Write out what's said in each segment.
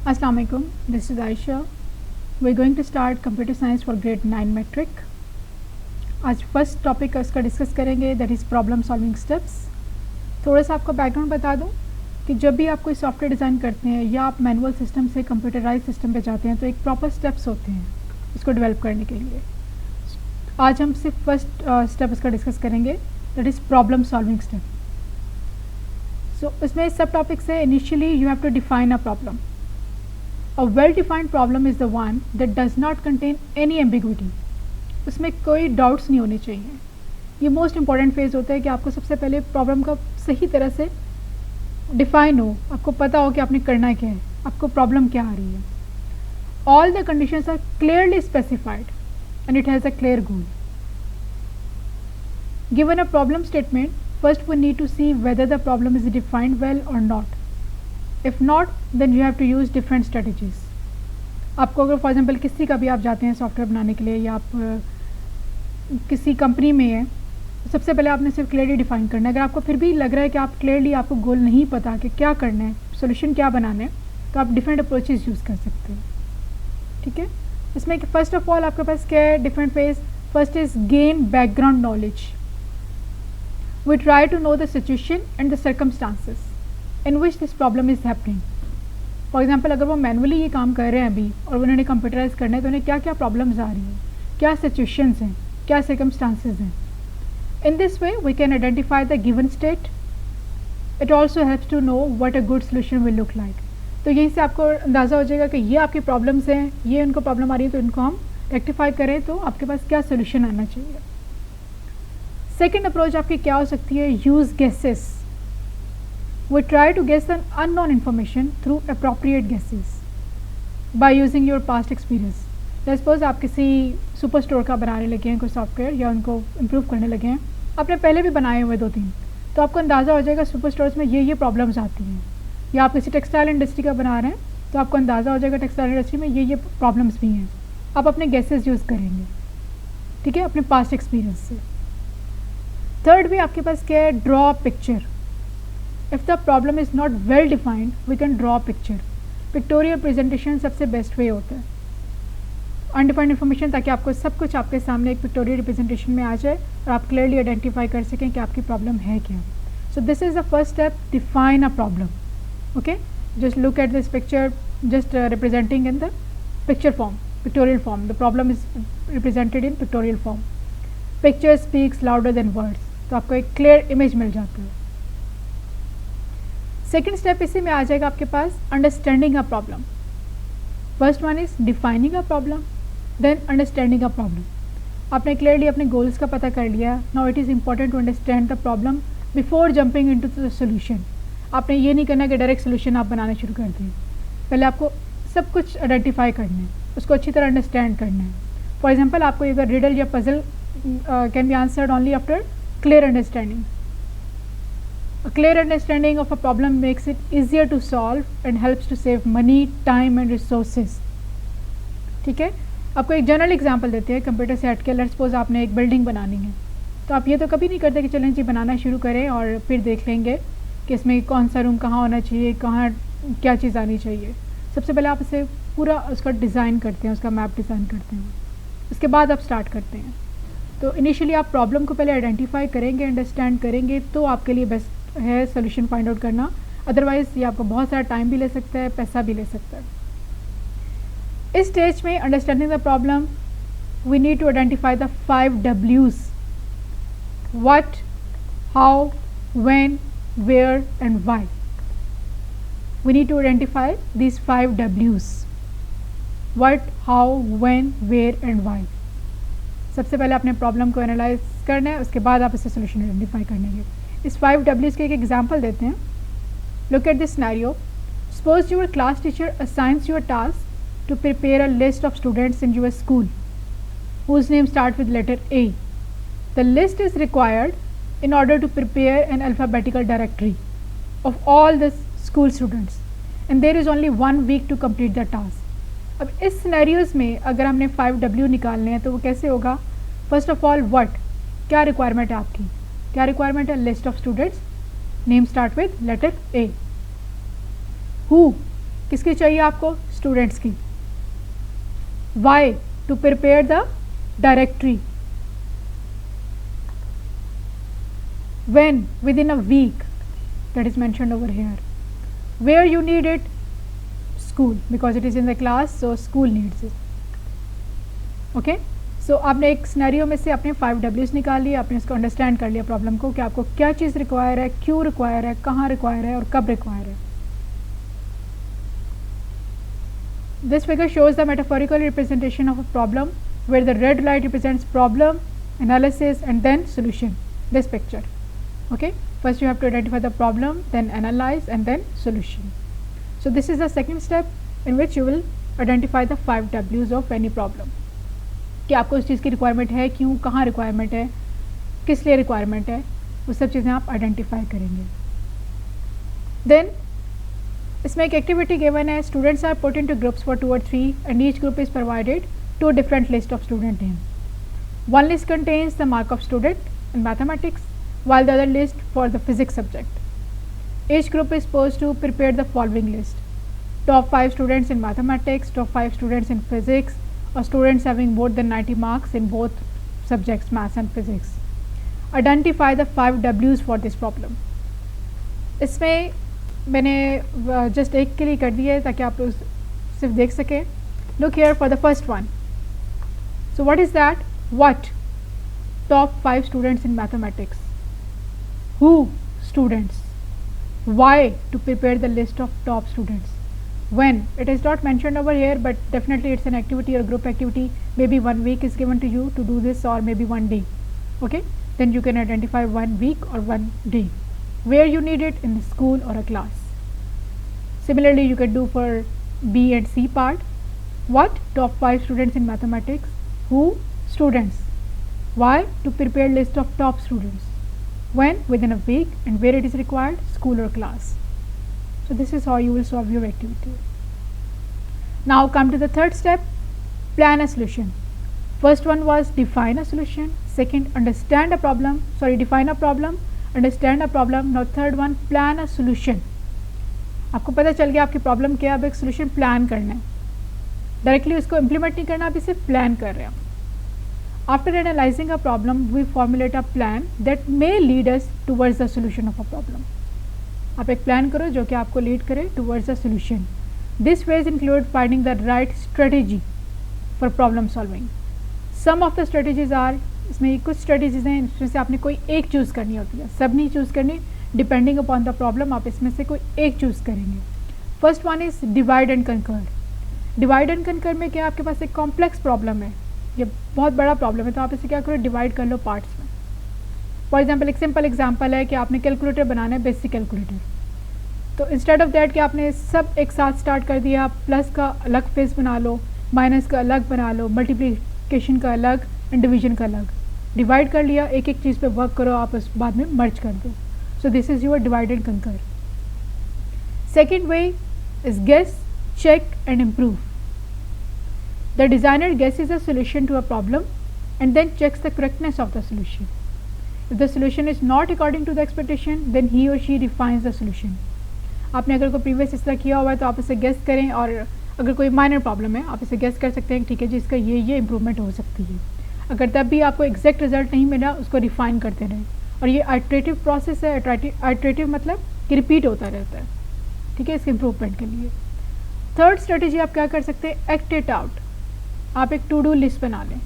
Assalamu alaikum. This is Aisha. We're going to start computer science for grade 9 metric. आज first topic इसका discuss करेंगे, that is problem solving steps. थोड़ा सा आपको background बता दूं कि जब भी आप कोई सॉफ्टवेयर डिज़ाइन करते हैं या आप मैनुअल सिस्टम से कंप्यूटराइज सिस्टम पे जाते हैं तो एक प्रॉपर स्टेप्स होते हैं इसको डेवलप करने के लिए. आज हम सिर्फ फर्स्ट स्टेप इसका डिस्कस करेंगे, that is problem solving step. So इसमें सब टॉपिक्स है. Initially you have to define a problem. A well-defined problem is the one that does not contain any ambiguity. उसमें कोई डाउट्स नहीं होने चाहिए. ये मोस्ट इंपॉर्टेंट फेज होता है कि आपको सबसे पहले प्रॉब्लम का सही तरह से डिफाइन हो, आपको पता हो कि आपने करना क्या है, आपको प्रॉब्लम क्या आ रही है. All the conditions are clearly specified and it has a clear goal. Given a problem statement, first we need to see whether the problem is defined well or not. If not, then you have to use different strategies. आपको अगर for example किसी का भी आप जाते हैं software बनाने के लिए या आप किसी कंपनी में है, सबसे पहले आपने सिर्फ क्लियरली डिफाइन करना है. अगर आपको फिर भी लग रहा है कि आप क्लियरली आपको गोल नहीं पता कि क्या करना है, सोल्यूशन क्या बनाना है, तो आप डिफरेंट अप्रोचेज यूज़ कर सकते हैं. ठीक है. इसमें फर्स्ट ऑफ ऑल आपके पास क्या है, different phase. First is gain background knowledge. We try to know the situation and the circumstances in which this problem is happening. For example अगर वो मैनुअली ये काम कर रहे हैं अभी और उन्होंने कंप्यूटराइज करना है तो उन्हें क्या क्या प्रॉब्लम्स आ रही हैं, क्या सिचुएशंस हैं, क्या सर्कमस्टांसेस हैं. In this way we can identify the given state. It also helps to know what a good solution will look like. तो यहीं से आपको अंदाज़ा हो जाएगा कि ये आपकी प्रॉब्लम्स हैं, ये उनको प्रॉब्लम आ रही है, तो इनको हम रेक्टिफाई करें तो आपके पास क्या सोल्यूशन आना चाहिए. सेकेंड अप्रोच आपकी क्या हो सकती है, use guesses. We try to guess an unknown information through appropriate guesses by using your past experience. Let's suppose आप किसी सुपर स्टोर का बनाने लगे हैं कोई सॉफ्टवेयर या उनको इम्प्रूव करने लगे हैं, आपने पहले भी बनाए हुए 2-3, तो आपको अंदाज़ा हो जाएगा सुपर स्टोर्स में ये प्रॉब्लम्स आती हैं. या आप किसी टेक्सटाइल इंडस्ट्री का बना रहे हैं तो आपको अंदाज़ा हो जाएगा टेक्सटाइल इंडस्ट्री में ये प्रॉब्लम्स भी हैं. आप अपने गेसेस यूज़ करेंगे, ठीक है, अपने पास्ट एक्सपीरियंस से. थर्ड भी आपके पास क्या है, draw a picture. If the problem is not well defined, we can draw a picture. Pictorial presentation सबसे बेस्ट वे होता है. अनडिफाइंड इन्फॉर्मेशन, ताकि आपको सब कुछ आपके सामने एक पिक्टोरियल रिप्रेजेंटेशन में आ जाए और आप क्लियरली आइडेंटिफाई कर सकें कि आपकी प्रॉब्लम है क्या. सो this is the first step, define a problem. Okay, just look at this picture, just representing in the picture form, pictorial form. The problem is represented in pictorial form. Picture speaks louder than words. तो आपको एक clear image मिल जाता है. Second step इसी में आ जाएगा आपके पास, understanding a problem. First one is defining a problem, then understanding a problem. आपने क्लियरली अपने गोल्स का पता कर लिया. Now it is important to understand the problem before jumping into the solution. आपने ये नहीं करना कि डायरेक्ट सोल्यूशन आप बनाना शुरू कर दें. पहले आपको सब कुछ आइडेंटिफाई करना है, उसको अच्छी तरह अंडरस्टैंड करना है. फॉर एग्जाम्पल आपको अगर रिडल या puzzle can be answered only after clear understanding. A clear understanding of a problem makes it easier to solve and helps to save money, time and resources. ठीक है. आपको एक general example देते हैं computer से हट के. लेट्स सपोज आपने एक बिल्डिंग बनानी है, तो आप ये तो कभी नहीं करते कि चलें जी बनाना शुरू करें और फिर देख लेंगे कि इसमें कौन सा रूम कहाँ होना चाहिए, कहाँ क्या चीज़ आनी चाहिए. सबसे पहले आप इसे पूरा उसका डिज़ाइन करते हैं, उसका मैप डिज़ाइन करते हैं, उसके बाद आप स्टार्ट करते हैं. तो इनिशियली आप प्रॉब्लम को पहले आइडेंटिफाई करेंगे, अंडरस्टैंड करेंगे, तो आपके लिए बेस्ट है सोल्यूशन फाइंड आउट करना. अदरवाइज ये आपको बहुत सारा टाइम भी ले सकता है, पैसा भी ले सकता है. इस स्टेज में understanding the problem we need to identify the 5 W's. What, how, when, where and why. We need to identify these 5 W's. What, how, when, where and why. सबसे पहले अपने प्रॉब्लम को एनालाइज करना है, उसके बाद आप इसे सोल्यूशन आइडेंटिफाई करने. इस 5 W's के एक एग्जाम्पल देते हैं. Look at this scenario. Suppose your class teacher assigns your task to prepare a list of students in your school whose name start with letter A. The list is required in order to prepare an alphabetical directory of all the school students and there is only 1 week to complete the task. अब इस scenarios में अगर हमने 5 W निकालने हैं तो वो कैसे होगा. फर्स्ट ऑफ ऑल, व्हाट, क्या रिक्वायरमेंट है आपकी, क्या रिक्वायरमेंट है, list of students, name start with letter A. Who, किसकी चाहिए आपको? स्टूडेंट्स की. Why? To prepare the directory. when? Within a week, that is mentioned over here. Where you need it? School, because it is in the class, so school needs it. Okay, so आपने एक scenario में से अपने 5 W's निकाल लिए, आपने इसको understand कर लिया प्रॉब्लम को कि आपको क्या चीज़ रिक्वायर है, क्यों रिक्वायर है, कहाँ रिक्वायर है और कब रिक्वायर है. This figure shows the metaphorical representation of a problem where the red light represents problem, analysis and then solution. This picture. Okay, first you have to identify the problem, then analyze and then solution. So this is the second step in which you will identify the 5 W's of any problem. कि आपको उस चीज़ की requirement है, क्यों, कहाँ requirement है, किस लिए रिक्वायरमेंट है, वो सब चीज़ें आप आइडेंटिफाई करेंगे. देन इसमें एक एक्टिविटी गिवन है. Students are put into groups for 2 or 3 and each group is provided 2 different lists of student name. One list contains the mark of student in mathematics, while the other list for the physics subject. Each group is supposed to prepare the following list: top 5 students in mathematics, top 5 students in physics, or students having more than 90 marks in both subjects, maths and physics. Identify the 5 W's for this problem. इसमें मैंने just एक के लिए कर दिया है ताकि आप सिर्फ देख सकें. Look here for the first one. So what is that? What? Top 5 students in mathematics. Who? Students. Why? To prepare the list of top students. When? It is not mentioned over here, but definitely it's an activity or group activity. Maybe 1 week is given to you to do this, or maybe 1 day. Okay, then you can identify 1 week or 1 day. Where you need it? In the school or a class. Similarly, you can do for B and C part. What? Top 5 students in mathematics. Who? Students. Why? To prepare list of top students. When? Within a week. And where it is required? School or class. So this is how you will solve your activity. Now come to the third step, plan a solution. First one was define a solution. Second, understand a problem. Define a problem, understand a problem. Now third one, plan a solution. आपको पता चल गया आपकी problem क्या है, अब एक solution plan करना है. डायरेक्टली उसको इम्प्लीमेंट नहीं करना, आप इसे प्लान कर रहे हैं. After analyzing a problem, we formulate a plan that may lead us towards the solution of a problem. आप एक प्लान करो जो कि आपको लीड करे towards the solution. This phase include finding the right strategy for problem solving. Some of the strategies are, इसमें कुछ strategies हैं, इसमें से आपने कोई एक चूज़ करनी होती है, सब नहीं चूज़ करनी. डिपेंडिंग अपॉन द प्रॉब्लम आप इसमें से कोई एक चूज़ करेंगे. First one is divide and कंकर. डिवाइड एंड कंकर में क्या, आपके पास एक कॉम्प्लेक्स प्रॉब्लम है, ये बहुत बड़ा प्रॉब्लम है, तो आप इसे क्या करो, डिवाइड कर लो पार्ट्स में. फॉर एग्जांपल, एक सिंपल एग्जांपल है कि आपने कैलकुलेटर बनाना है, बेसिक कैलकुलेटर. तो इंस्टेड ऑफ दैट कि आपने सब एक साथ स्टार्ट कर दिया, प्लस का अलग फेस बना लो, माइनस का अलग बना लो, मल्टीप्लिकेशन का अलग एंड डिवीजन का अलग. डिवाइड कर लिया, एक एक चीज़ पे वर्क करो, आप उस बाद में मर्ज कर दो. So this is your divide and conquer. Second way is guess, check and improve. The designer guesses a solution to a problem and then checks the correctness of the solution. If the solution is not according to the expectation, then he or she refines the solution. आपने अगर कोई previous इस तरह किया हुआ है तो आप इसे गेस करें, और अगर कोई माइनर प्रॉब्लम है आप इसे गेस कर सकते हैं, ठीक है जी इसका ये इम्प्रूवमेंट हो सकती है. अगर तब भी आपको एग्जैक्ट रिजल्ट नहीं मिला, उसको रिफाइन करते रहें. और ये आइटरेटिव प्रोसेस है. आइटरेटिव मतलब कि रिपीट होता रहता है, ठीक है, इसके इम्प्रूवमेंट के लिए. थर्ड स्ट्रेटेजी आप क्या कर सकते हैं, एक्ट इट आउट. आप एक टू डू लिस्ट बना लें,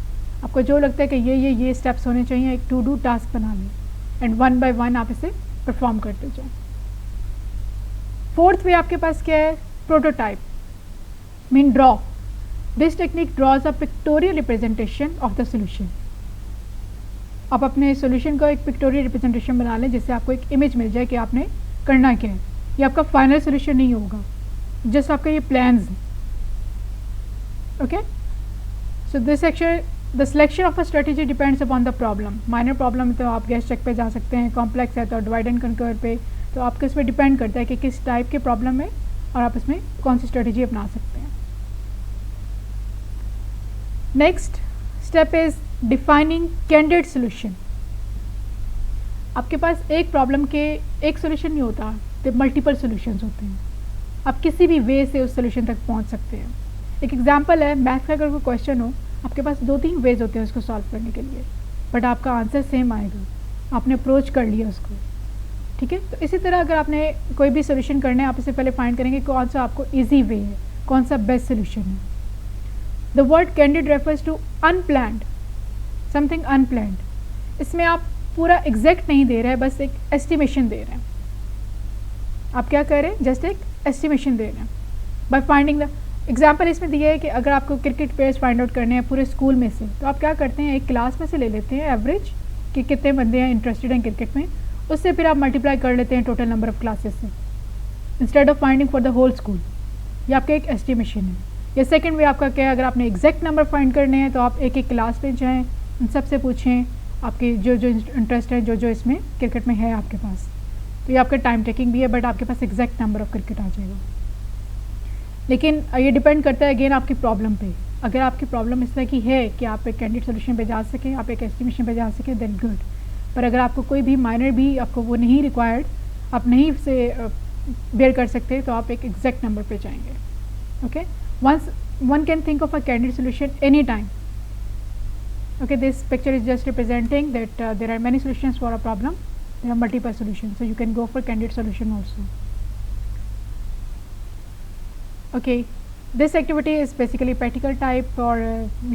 आपको जो लगता है कि ये स्टेप्स होने चाहिए, एक टू डू टास्क बना लें एंड 1 by 1 आप इसे परफॉर्म करते जाएं. फोर्थ वे आपके पास क्या है, prototype, mean draw. This technique draws a pictorial representation of the solution. आप अपने सोल्यूशन का एक पिक्टोरियल रिप्रेजेंटेशन बना लें जिससे आपको एक इमेज मिल जाए कि आपने करना क्या है. ये आपका फाइनल सोल्यूशन नहीं होगा, जस्ट आपका ये plans. Okay, so this section, the selection of a strategy depends upon the problem. Minor problem तो आप गेस चेक पे जा सकते हैं, कॉम्प्लेक्स है तो डिवाइड एंड कंकर पे. तो आपके इस पर डिपेंड करता है कि किस टाइप के प्रॉब्लम है और आप इसमें कौन सी स्ट्रेटेजी अपना सकते हैं. Next step is defining candidate solution. आपके पास एक प्रॉब्लम के एक सोल्यूशन नहीं होता, तो मल्टीपल सोल्यूशंस होते हैं. आप किसी भी वे से उस सोल्यूशन तक पहुंच सकते हैं। एक एग्जांपल है, मैथ का अगर कोई क्वेश्चन हो, आपके पास 2-3 वेज होते हैं उसको सॉल्व करने के लिए, बट आपका आंसर सेम आएगा, आपने अप्रोच कर लिया उसको, ठीक है। तो इसी तरह अगर आपने कोई भी सोल्यूशन करना है, आप इससे पहले फाइंड करेंगे कौन सा आपको ईजी वे है, कौन सा बेस्ट सोल्यूशन है। The word candid refers to unplanned, something unplanned. इसमें आप पूरा एग्जैक्ट नहीं दे रहे हैं, बस एक एस्टिमेशन दे रहे हैं। आप क्या कर रहे हैं, जस्ट एक एस्टिमेशन दे रहे हैं बाय फाइंडिंग द एग्जाम्पल। इसमें दिया है कि अगर आपको क्रिकेट प्लेयर्स फाइंड आउट करने हैं पूरे स्कूल में से, तो आप क्या करते हैं, एक क्लास में से ले लेते हैं एवरेज कि कितने बंदे हैं इंटरेस्टेड हैं क्रिकेट में, उससे फिर आप मल्टीप्लाई कर लेते हैं टोटल नंबर ऑफ क्लासेस से, instead of finding for the whole school. ये आपका एक एस्टिमेशन है। या सेकंड वे आपका क्या है, अगर आपने एग्जैक्ट नंबर फाइंड करने हैं तो आप एक एक क्लास में जाएँ, उन सबसे पूछें आपके जो जो इंटरेस्ट है, जो जो इसमें क्रिकेट में है आपके पास। तो ये आपका टाइम टेकिंग भी है, बट आपके पास एग्जैक्ट नंबर ऑफ क्रिकेट आ जाएगा। लेकिन ये डिपेंड करता है अगेन आपकी प्रॉब्लम पे। अगर आपकी प्रॉब्लम इस तरह की है कि आप एक कैंडिडेट सोल्यूशन पे जा सकें, आप एक एस्टिमेशन पे जा सकें, देन गुड। पर अगर आपको कोई भी माइनर भी आपको वो नहीं रिक्वायर्ड, आप नहीं से बेयर कर सकते, तो आप एक एग्जैक्ट नंबर पे जाएंगे। Okay, once one can think of a candidate solution any time. Okay, this picture is just representing that there are many solutions for a problem, there are multiple solutions, so you can go for candidate solution also. Okay, this activity is basically practical type, or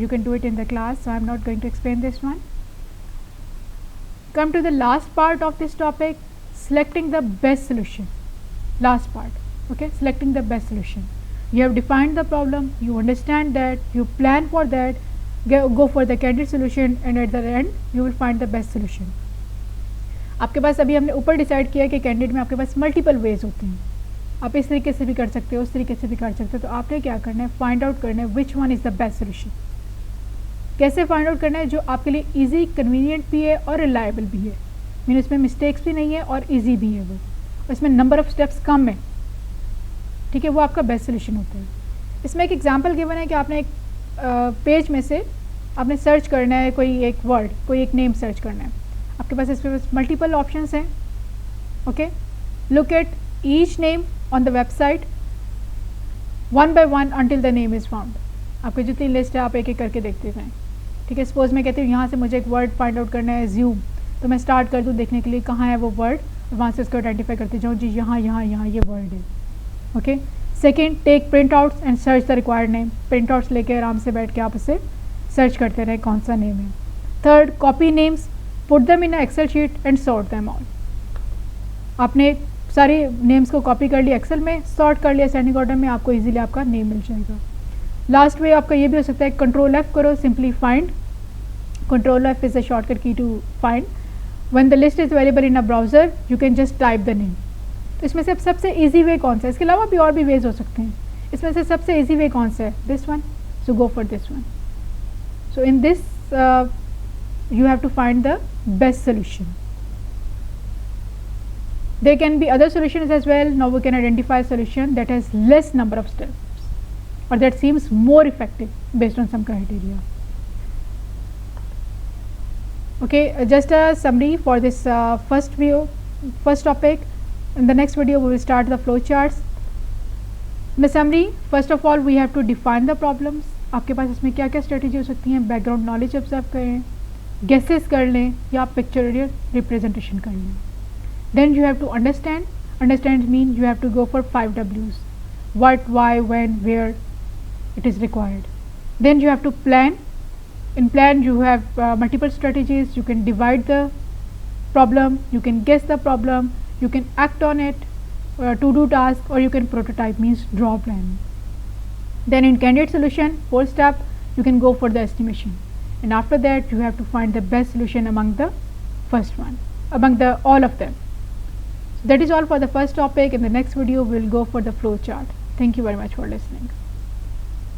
you can do it in the class, so I am not going to explain this one. Come to the last part of this topic, selecting the best solution. Last part, okay, selecting the best solution. You have defined the problem, you understand that, you plan for that, go for the candidate solution, and at the end you will find the best solution. आपके पास अभी हमने ऊपर decide किया कि candidate में आपके पास multiple ways होते हैं, आप इस तरीके से भी कर सकते हो, उस तरीके से भी कर सकते हो। तो आपने क्या करना है, फाइंड आउट करना है which one is the best solution. कैसे फाइंड आउट करना है, जो आपके लिए ईजी, कन्वीनियंट भी है और रिलायबल भी है, मीन इसमें मिस्टेक्स भी नहीं है और ईजी भी है वो, और इसमें नंबर ऑफ स्टेप्स कम है, ठीक है, वो आपका बेस्ट सोल्यूशन होता है। इसमें एक एग्जाम्पल गिवन है कि आपने एक पेज में से आपने सर्च करना है कोई एक वर्ड, कोई एक नेम सर्च करना है, आपके पास इसमें मल्टीपल ऑप्शंस हैं। Okay, look at each name on the website one by one until the name is found. आपकी जितनी लिस्ट है आप एक एक करके देखते जाएँ, ठीक है। सपोज मैं कहती हूँ यहाँ से मुझे एक वर्ड फाइंड आउट करना है, ज़ूम, तो मैं स्टार्ट कर दूँ देखने के लिए कहाँ है वो वर्ड, और वहाँ से उसको आइडेंटिफाई करती जाऊँ, जी यहाँ यहाँ यहाँ ये वर्ड है। Okay, second, take print outs and search the required name. Print outs लेके आराम से बैठ के आप उसे सर्च करते रहे कौन सा नेम है। Third, copy names, put them in Excel sheet and sort them all. आपने सारे नेम्स को कॉपी कर लिया एक्सेल में, सॉर्ट कर लिया असेंडिंग ऑर्डर में, आपको इजीली आपका नेम मिल जाएगा। लास्ट वे आपका ये भी हो सकता है, कंट्रोल F करो, simply find. Control F is a shortcut key to find. When the list is available in a browser you can just type the name. तो इसमें से सबसे ईजी वे कौन सा है, इसके अलावा भी और भी वेज हो सकते हैं, इसमें से सबसे ईजी वे कौन सा है, this one, so go for this one. So in this you have to find the best solution. There can be other solutions as well. Now we can identify a solution that has less number of steps or that seems more effective based on some criteria. Okay, just a summary for this first topic. In the next video we will start the flow charts. In the summary, first of all we have to define the problems. आपके पास इसमें क्या क्या strategy हो सकती हैं, background knowledge observe करें, guesses कर लें, या पिक्चोरियल रिप्रेजेंटेशन कर लें। Then you have to understand mean you have to go for 5 W's, what, why, when, where it is required. Then you have to plan. In plan you have multiple strategies, you can divide the problem, you can guess the problem, you can act on it, to do task, or you can prototype, means draw plan. Then in candidate solution, fourth step, you can go for the estimation, and after that you have to find the best solution among the first one, among the all of them. So that is all for the first topic. In the next video we will go for the flow chart. Thank you very much for listening.